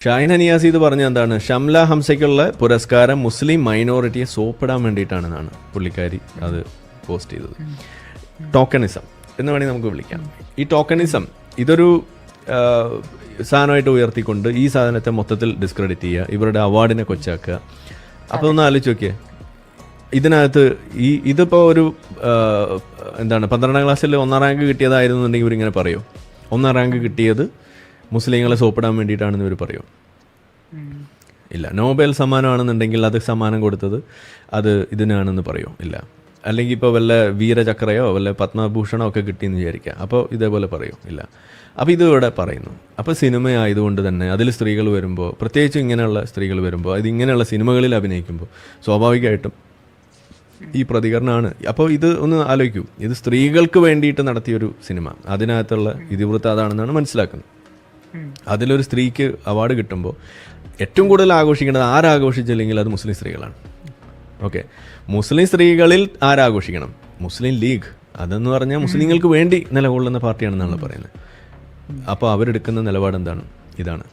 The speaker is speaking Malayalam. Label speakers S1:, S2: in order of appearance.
S1: ഷാഹിൻ ഹനിയാസി ഇത് പറഞ്ഞ എന്താണ്, ഷംല ഹംസയ്ക്കുള്ള പുരസ്കാരം മുസ്ലിം മൈനോറിറ്റിയെ സോപ്പിടാൻ വേണ്ടിയിട്ടാണെന്നാണ് പുള്ളിക്കാരി അത് പോസ്റ്റ് ചെയ്തത്. ടോക്കണിസം എന്ന് വേണമെങ്കിൽ നമുക്ക് വിളിക്കാം. ഈ ടോക്കണിസം ഇതൊരു സാധനമായിട്ട് ഉയർത്തിക്കൊണ്ട് ഈ സാധനത്തെ മൊത്തത്തിൽ ഡിസ്ക്രെഡിറ്റ് ചെയ്യുക, ഇവരുടെ അവാർഡിനെ കൊച്ചാക്കുക. അപ്പോൾ ഒന്ന് ആലോചിച്ച് നോക്കിയേ, ഇതിനകത്ത് ഇതിപ്പോൾ ഒരു എന്താണ് 12ാം ക്ലാസ്സിൽ 1ാം റാങ്ക് കിട്ടിയതായിരുന്നുണ്ടെങ്കിൽ ഇവരിങ്ങനെ പറയും 1ാം റാങ്ക് കിട്ടിയത് മുസ്ലിങ്ങളെ സോപ്പിടാൻ വേണ്ടിയിട്ടാണെന്ന് ഇവർ പറയും? ഇല്ല. നോബൽ സമ്മാനമാണെന്നുണ്ടെങ്കിൽ അത് സമ്മാനം കൊടുത്തത് അത് ഇതിനാണെന്ന് പറയും? ഇല്ല. അല്ലെങ്കിൽ ഇപ്പോൾ വല്ല വീരചക്രയോ വല്ല പത്മഭൂഷണോ ഒക്കെ കിട്ടിയെന്ന് വിചാരിക്കുക, അപ്പോൾ ഇതേപോലെ പറയും? ഇല്ല. അപ്പോൾ ഇത് ഇവിടെ പറയുന്നു. അപ്പോൾ സിനിമ ആയതുകൊണ്ട് തന്നെ അതിൽ സ്ത്രീകൾ വരുമ്പോൾ, പ്രത്യേകിച്ച് ഇങ്ങനെയുള്ള സ്ത്രീകൾ വരുമ്പോൾ, ഇങ്ങനെയുള്ള സിനിമകളിൽ അഭിനയിക്കുമ്പോൾ സ്വാഭാവികമായിട്ടും ഈ പ്രതികരണമാണ്. അപ്പോൾ ഇത് ഒന്ന് ആലോചിക്കൂ, ഇത് സ്ത്രീകൾക്ക് വേണ്ടിയിട്ട് നടത്തിയൊരു സിനിമ, അതിനകത്തുള്ള ഇതിവൃത്തം അതാണെന്നാണ് മനസ്സിലാക്കുന്നത്. അതിലൊരു സ്ത്രീക്ക് അവാർഡ് കിട്ടുമ്പോൾ ഏറ്റവും കൂടുതൽ ആഘോഷിക്കേണ്ടത് ആരാഘോഷിച്ചില്ലെങ്കിൽ അത് മുസ്ലിം സ്ത്രീകളാണ്. ഓക്കെ, മുസ്ലിം സ്ത്രീകളിൽ ആരാഘോഷിക്കണം? മുസ്ലിം ലീഗ്. അതെന്ന് പറഞ്ഞാൽ മുസ്ലിങ്ങൾക്ക് വേണ്ടി നിലകൊള്ളുന്ന പാർട്ടിയാണെന്നാണ് പറയുന്നത്. അപ്പോൾ അവരെടുക്കുന്ന നിലപാട് എന്താണ്? ഇതാണ്.